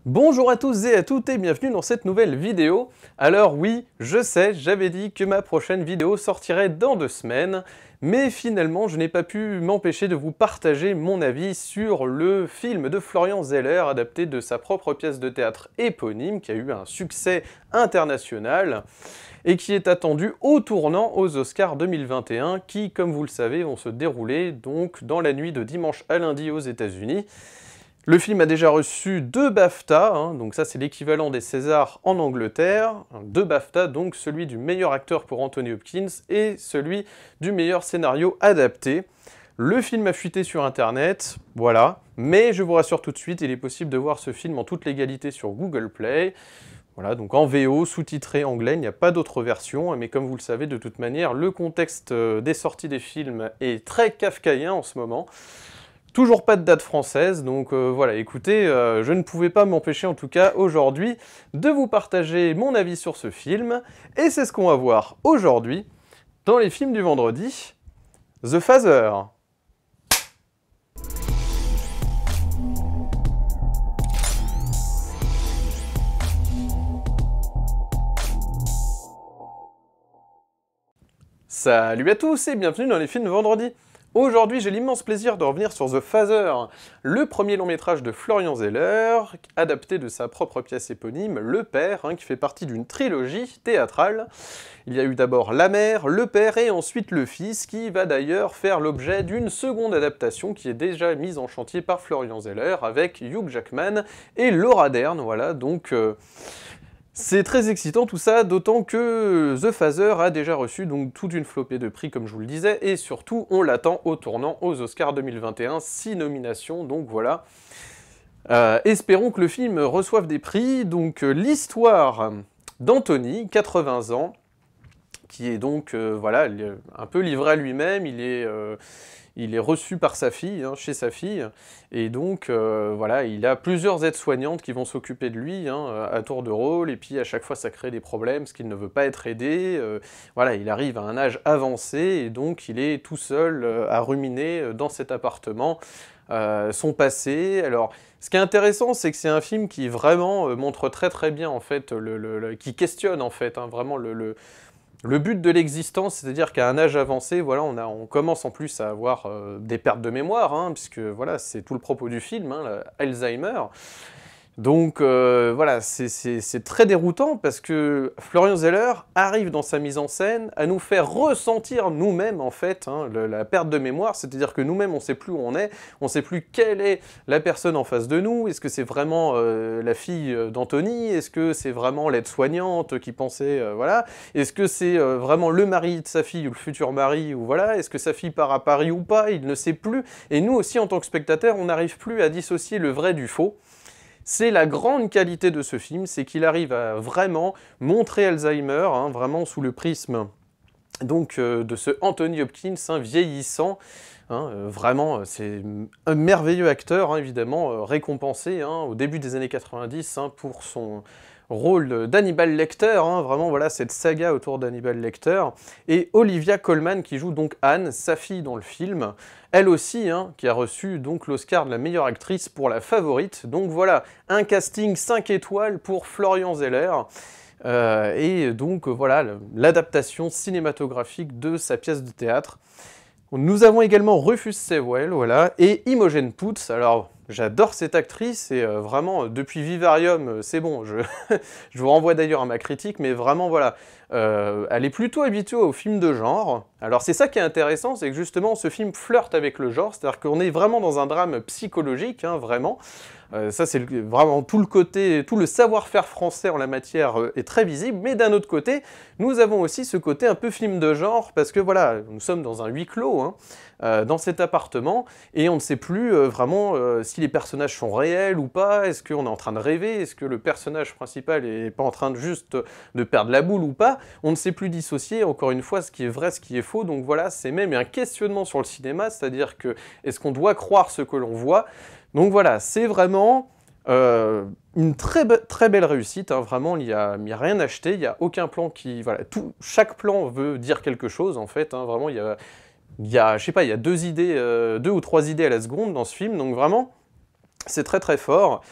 Bonjour à tous et à toutes et bienvenue dans cette nouvelle vidéo. Alors oui, je sais, j'avais dit que ma prochaine vidéo sortirait dans 2 semaines, mais finalement je n'ai pas pu m'empêcher de vous partager mon avis sur le film de Florian Zeller, adapté de sa propre pièce de théâtre éponyme, qui a eu un succès international, et qui est attendu au tournant aux Oscars 2021, qui, comme vous le savez, vont se dérouler donc dans la nuit de dimanche à lundi aux États-Unis. Le film a déjà reçu 2 BAFTA, donc ça c'est l'équivalent des Césars en Angleterre, 2 BAFTA, donc celui du meilleur acteur pour Anthony Hopkins et celui du meilleur scénario adapté. Le film a fuité sur internet, voilà, mais je vous rassure tout de suite, il est possible de voir ce film en toute légalité sur Google Play. Voilà, donc en VO, sous-titré anglais, il n'y a pas d'autre version, mais comme vous le savez, de toute manière, le contexte des sorties des films est très kafkaïen en ce moment. Toujours pas de date française, donc voilà, écoutez, je ne pouvais pas m'empêcher en tout cas aujourd'hui de vous partager mon avis sur ce film, et c'est ce qu'on va voir aujourd'hui dans les films du vendredi, The Father. Salut à tous et bienvenue dans les films de vendredi. Aujourd'hui, j'ai l'immense plaisir de revenir sur The Father, le premier long métrage de Florian Zeller, adapté de sa propre pièce éponyme, Le Père, qui fait partie d'une trilogie théâtrale. Il y a eu d'abord la mère, le père et ensuite le fils, qui va d'ailleurs faire l'objet d'une seconde adaptation qui est déjà mise en chantier par Florian Zeller avec Hugh Jackman et Laura Dern, voilà, donc... c'est très excitant tout ça, d'autant que The Father a déjà reçu donc toute une flopée de prix comme je vous le disais, et surtout on l'attend au tournant aux Oscars 2021, 6 nominations, donc voilà. Espérons que le film reçoive des prix, donc l'histoire d'Anthony, 80 ans, qui est donc voilà, un peu livré à lui-même, il est reçu par sa fille, chez sa fille, et donc voilà, il a plusieurs aides-soignantes qui vont s'occuper de lui à tour de rôle, et puis à chaque fois ça crée des problèmes parce qu'il ne veut pas être aidé. Voilà, il arrive à un âge avancé, et donc il est tout seul à ruminer dans cet appartement son passé. Alors, ce qui est intéressant, c'est que c'est un film qui vraiment montre très très bien, en fait, qui questionne, en fait, vraiment le but de l'existence, c'est-à-dire qu'à un âge avancé, voilà, on commence en plus à avoir des pertes de mémoire, puisque voilà, c'est tout le propos du film, Alzheimer. Donc voilà, c'est très déroutant parce que Florian Zeller arrive dans sa mise en scène à nous faire ressentir nous-mêmes en fait la perte de mémoire, c'est-à-dire que nous-mêmes on ne sait plus où on est, on ne sait plus quelle est la personne en face de nous, est-ce que c'est vraiment la fille d'Anthony, est-ce que c'est vraiment l'aide-soignante qui pensait, voilà, est-ce que c'est vraiment le mari de sa fille ou le futur mari, ou voilà, est-ce que sa fille part à Paris ou pas, il ne sait plus, et nous aussi en tant que spectateurs on n'arrive plus à dissocier le vrai du faux. C'est la grande qualité de ce film, c'est qu'il arrive à vraiment montrer Alzheimer, vraiment sous le prisme donc, de ce Anthony Hopkins vieillissant. Vraiment, c'est un merveilleux acteur, évidemment, récompensé au début des années 90 pour son rôle d'Hannibal Lecter, vraiment voilà cette saga autour d'Hannibal Lecter, et Olivia Colman qui joue donc Anne, sa fille dans le film, elle aussi, qui a reçu donc l'Oscar de la meilleure actrice pour La Favorite, donc voilà, un casting 5 étoiles pour Florian Zeller, et donc voilà, l'adaptation cinématographique de sa pièce de théâtre. Nous avons également Rufus Sewell, voilà, et Imogen Poots. Alors, j'adore cette actrice, et vraiment, depuis Vivarium, c'est bon, je vous renvoie d'ailleurs à ma critique, mais vraiment, voilà, elle est plutôt habituée aux films de genre. Alors, c'est ça qui est intéressant, c'est que justement, ce film flirte avec le genre, c'est-à-dire qu'on est vraiment dans un drame psychologique, vraiment. Ça, c'est vraiment tout le côté, tout le savoir-faire français en la matière est très visible, mais d'un autre côté, nous avons aussi ce côté un peu film de genre, parce que voilà, nous sommes dans un huis clos, dans cet appartement, et on ne sait plus vraiment si les personnages sont réels ou pas, est-ce qu'on est en train de rêver, est-ce que le personnage principal est pas en train de juste de perdre la boule ou pas, on ne sait plus dissocier, encore une fois, ce qui est vrai, ce qui est faux, donc voilà, c'est même un questionnement sur le cinéma, c'est-à-dire que, est-ce qu'on doit croire ce que l'on voit? Donc voilà, c'est vraiment une très belle réussite, vraiment, il n'y a rien à acheter, il n'y a aucun plan qui... Voilà, chaque plan veut dire quelque chose, en fait, vraiment, il y a, je sais pas, il y a 2 ou 3 idées à la seconde dans ce film, donc vraiment, c'est très fort.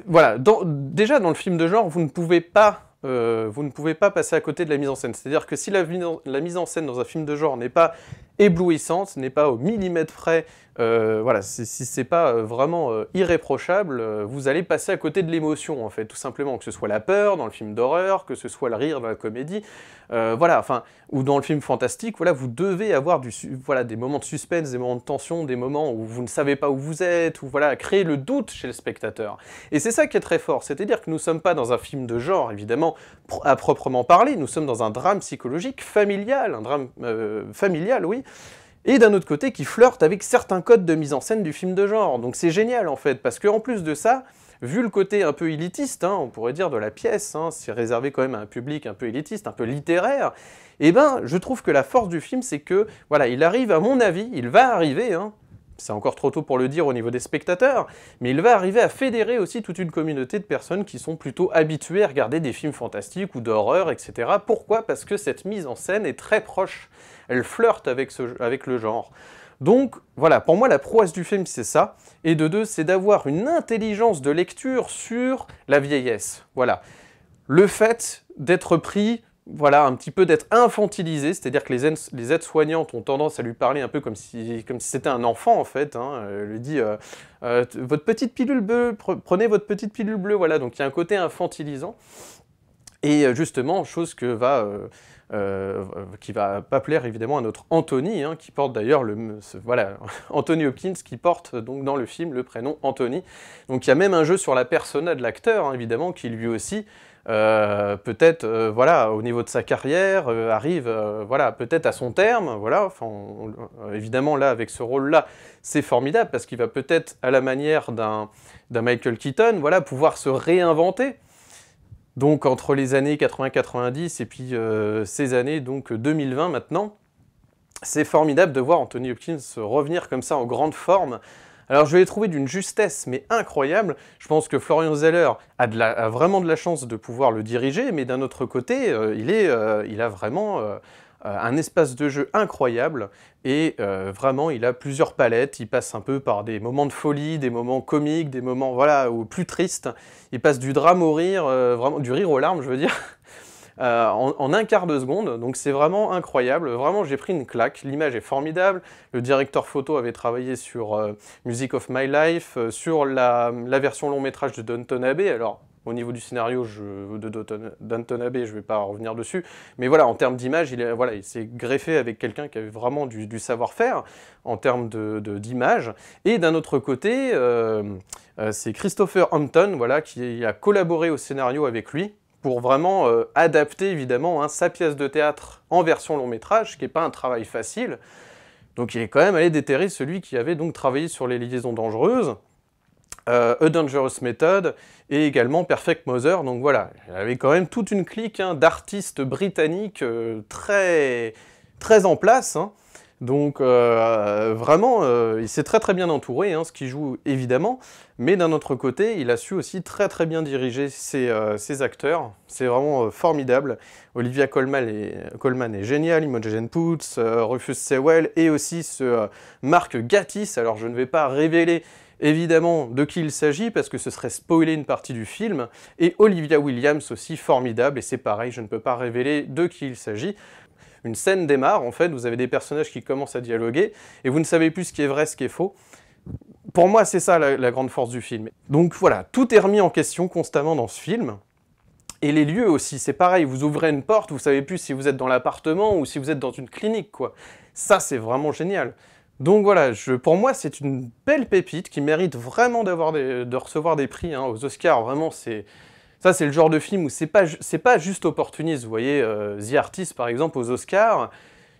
Voilà, déjà dans le film de genre, vous ne pouvez pas passer à côté de la mise en scène. C'est-à-dire que si la mise en scène dans un film de genre n'est pas éblouissante, n'est pas au millimètre près, voilà, si c'est pas vraiment irréprochable, vous allez passer à côté de l'émotion, en fait, tout simplement, que ce soit la peur dans le film d'horreur, que ce soit le rire dans la comédie, voilà, enfin, ou dans le film fantastique, voilà, vous devez avoir voilà, des moments de suspense, des moments de tension, des moments où vous ne savez pas où vous êtes, ou voilà, créer le doute chez le spectateur. Et c'est ça qui est très fort, c'est-à-dire que nous ne sommes pas dans un film de genre, évidemment, à proprement parler, nous sommes dans un drame psychologique familial, un drame familial, oui, et d'un autre côté qui flirte avec certains codes de mise en scène du film de genre. Donc c'est génial en fait, parce qu'en plus de ça, vu le côté un peu élitiste, hein, on pourrait dire de la pièce, hein, c'est réservé quand même à un public un peu élitiste, un peu littéraire, et ben je trouve que la force du film c'est que, voilà, il arrive à mon avis, il va arriver, hein, c'est encore trop tôt pour le dire au niveau des spectateurs, mais il va arriver à fédérer aussi toute une communauté de personnes qui sont plutôt habituées à regarder des films fantastiques ou d'horreur, etc. Pourquoi? Parce que cette mise en scène est très proche, elle flirte avec le genre. Donc voilà, pour moi la prouesse du film c'est ça, et de deux c'est d'avoir une intelligence de lecture sur la vieillesse. Voilà, le fait d'être pris, voilà, un petit peu d'être infantilisé, c'est-à-dire que les aides-soignantes ont tendance à lui parler un peu comme si c'était un enfant en fait, hein. Elle lui dit votre petite pilule bleue, prenez votre petite pilule bleue, voilà, donc il y a un côté infantilisant, et justement, chose que qui va pas plaire évidemment à notre Anthony, hein, qui porte d'ailleurs voilà, Anthony Hopkins qui porte donc dans le film le prénom Anthony. Donc il y a même un jeu sur la persona de l'acteur, hein, évidemment, qui lui aussi, peut-être, voilà, au niveau de sa carrière, arrive, voilà, peut-être à son terme, voilà, enfin, évidemment là, avec ce rôle-là, c'est formidable, parce qu'il va peut-être, à la manière d'un Michael Keaton, voilà, pouvoir se réinventer. Donc entre les années 80-90 et puis ces années donc 2020 maintenant, c'est formidable de voir Anthony Hopkins revenir comme ça en grande forme. Alors je l'ai trouvé d'une justesse mais incroyable. Je pense que Florian Zeller a vraiment de la chance de pouvoir le diriger, mais d'un autre côté, il a vraiment un espace de jeu incroyable, et vraiment il a plusieurs palettes, il passe un peu par des moments de folie, des moments comiques, des moments voilà, ou plus tristes, il passe du drame au rire, vraiment du rire aux larmes je veux dire, en un quart de seconde, donc c'est vraiment incroyable, vraiment j'ai pris une claque, l'image est formidable, le directeur photo avait travaillé sur Music of My Life, sur la version long métrage de Downton Abbey, alors au niveau du scénario de Downton Abbey, je ne vais pas revenir dessus, mais voilà, en termes d'image, il s'est greffé avec quelqu'un qui avait vraiment du savoir-faire en termes d'image. Et d'un autre côté, c'est Christopher Hampton, voilà, qui a collaboré au scénario avec lui, pour vraiment adapter évidemment, hein, sa pièce de théâtre en version long métrage, ce qui n'est pas un travail facile. Donc il est quand même allé déterrer celui qui avait donc travaillé sur Les Liaisons Dangereuses, A Dangerous Method, et également Perfect Mother. Donc voilà, il y avait quand même toute une clique, hein, d'artistes britanniques très en place, hein. Donc vraiment, il s'est très bien entouré, hein, ce qui joue évidemment, mais d'un autre côté, il a su aussi très bien diriger ses acteurs, c'est vraiment formidable. Olivia Colman est géniale, Imogen Poots, Rufus Sewell, et aussi ce Mark Gatiss. Alors je ne vais pas révéler évidemment de qui il s'agit, parce que ce serait spoiler une partie du film, et Olivia Williams aussi formidable, et c'est pareil, je ne peux pas révéler de qui il s'agit. Une scène démarre, en fait, vous avez des personnages qui commencent à dialoguer, et vous ne savez plus ce qui est vrai, ce qui est faux. Pour moi, c'est ça la grande force du film. Donc voilà, tout est remis en question constamment dans ce film. Et les lieux aussi, c'est pareil, vous ouvrez une porte, vous savez plus si vous êtes dans l'appartement ou si vous êtes dans une clinique, quoi. Ça, c'est vraiment génial. Donc voilà, pour moi, c'est une belle pépite qui mérite vraiment de recevoir des prix, hein, aux Oscars. Vraiment, ça, c'est le genre de film où c'est pas juste opportuniste. Vous voyez, The Artist, par exemple, aux Oscars,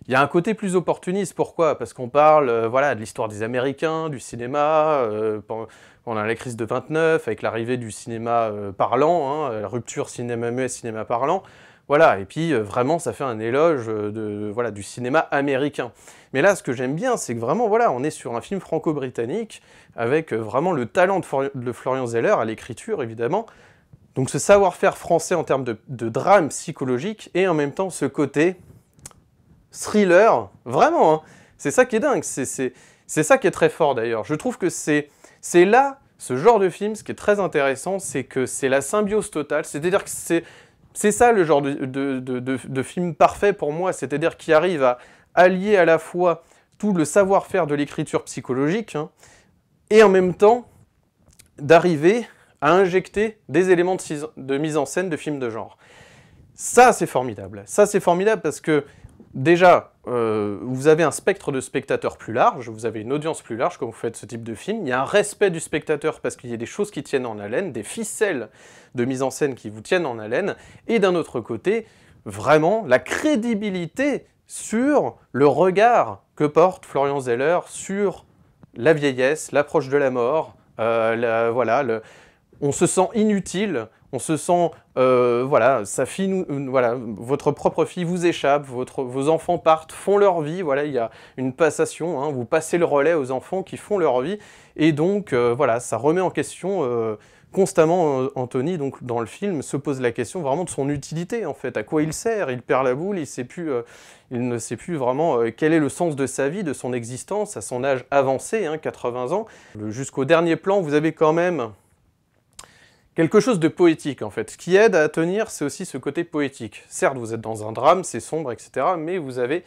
il y a un côté plus opportuniste. Pourquoi? Parce qu'on parle voilà, de l'histoire des Américains, du cinéma, pendant la crise de 29, avec l'arrivée du cinéma parlant, hein, la rupture cinéma muet, cinéma parlant. Voilà, et puis vraiment, ça fait un éloge voilà, du cinéma américain. Mais là, ce que j'aime bien, c'est que vraiment, voilà, on est sur un film franco-britannique, avec vraiment le talent de Florian Zeller, à l'écriture, évidemment. Donc ce savoir-faire français en termes de drame psychologique, et en même temps, ce côté thriller, vraiment, hein, c'est ça qui est dingue, c'est ça qui est très fort d'ailleurs. Je trouve que c'est là ce genre de film, ce qui est très intéressant, c'est que c'est la symbiose totale, c'est-à-dire que c'est ça le genre de film parfait pour moi, c'est-à-dire qui arrive à allier à la fois tout le savoir-faire de l'écriture psychologique, hein, et en même temps d'arriver à injecter des éléments de mise en scène de films de genre. Ça, c'est formidable. Ça, c'est formidable parce que, déjà, vous avez un spectre de spectateurs plus large, vous avez une audience plus large quand vous faites ce type de film. Il y a un respect du spectateur parce qu'il y a des choses qui tiennent en haleine, des ficelles de mise en scène qui vous tiennent en haleine. Et d'un autre côté, vraiment, la crédibilité sur le regard que porte Florian Zeller sur la vieillesse, l'approche de la mort, voilà, on se sent inutile, on se sent, voilà, sa fille, voilà, votre propre fille vous échappe, vos enfants partent, font leur vie, voilà, il y a une passation, hein, vous passez le relais aux enfants qui font leur vie, et donc, voilà, ça remet en question constamment, Anthony, donc, dans le film, se pose la question vraiment de son utilité, en fait, à quoi il sert, il perd la boule, il ne sait plus vraiment quel est le sens de sa vie, de son existence, à son âge avancé, hein, 80 ans. Jusqu'au dernier plan, vous avez quand même quelque chose de poétique, en fait. Ce qui aide à tenir, c'est aussi ce côté poétique. Certes, vous êtes dans un drame, c'est sombre, etc., mais vous avez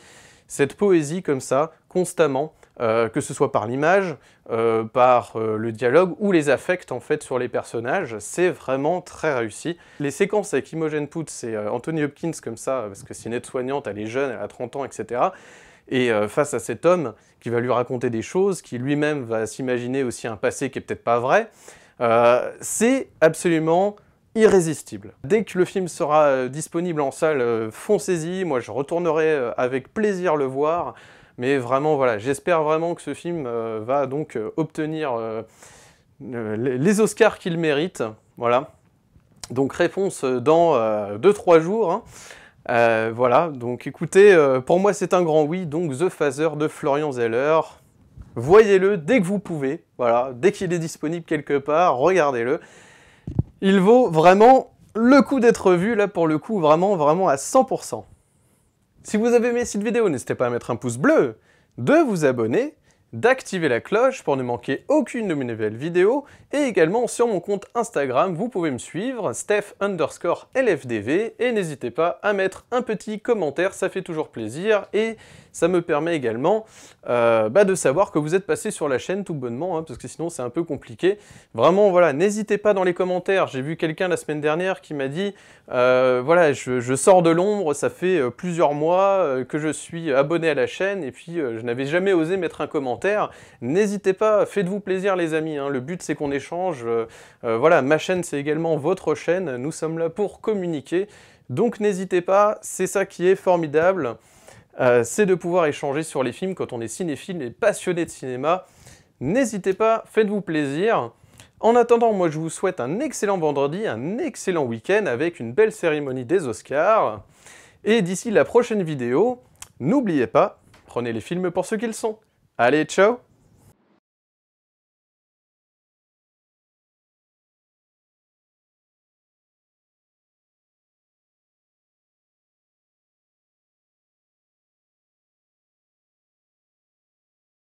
cette poésie comme ça, constamment, que ce soit par l'image, par le dialogue, ou les affects, en fait, sur les personnages. C'est vraiment très réussi. Les séquences avec Imogen Poots, c'est Anthony Hopkins, comme ça, parce que c'est une aide-soignante, elle est jeune, elle a 30 ans, etc., et face à cet homme qui va lui raconter des choses, qui lui-même va s'imaginer aussi un passé qui est peut-être pas vrai, c'est absolument irrésistible. Dès que le film sera disponible en salle, foncez-y, moi je retournerai avec plaisir le voir, mais vraiment voilà, j'espère vraiment que ce film va donc obtenir les Oscars qu'il mérite, voilà. Donc réponse dans 2-3 jours, hein. Voilà, donc écoutez, pour moi c'est un grand oui, donc The Phaser de Florian Zeller. Voyez-le dès que vous pouvez, voilà, dès qu'il est disponible quelque part, regardez-le. Il vaut vraiment le coup d'être vu, là pour le coup, vraiment, vraiment à 100%. Si vous avez aimé cette vidéo, n'hésitez pas à mettre un pouce bleu, de vous abonner, d'activer la cloche pour ne manquer aucune de mes nouvelles vidéos, et également sur mon compte Instagram, vous pouvez me suivre, Steph_LFDV, et n'hésitez pas à mettre un petit commentaire, ça fait toujours plaisir, et ça me permet également de savoir que vous êtes passé sur la chaîne tout bonnement, hein, parce que sinon c'est un peu compliqué. Vraiment, voilà, n'hésitez pas dans les commentaires, j'ai vu quelqu'un la semaine dernière qui m'a dit voilà, je sors de l'ombre, ça fait plusieurs mois que je suis abonné à la chaîne, et puis je n'avais jamais osé mettre un commentaire. N'hésitez pas, faites-vous plaisir les amis, hein, le but c'est qu'on échange, voilà, ma chaîne c'est également votre chaîne, nous sommes là pour communiquer, donc n'hésitez pas, c'est ça qui est formidable. C'est de pouvoir échanger sur les films quand on est cinéphile et passionné de cinéma. N'hésitez pas, faites-vous plaisir. En attendant, moi je vous souhaite un excellent vendredi, un excellent week-end avec une belle cérémonie des Oscars. Et d'ici la prochaine vidéo, n'oubliez pas, prenez les films pour ce qu'ils sont. Allez, ciao!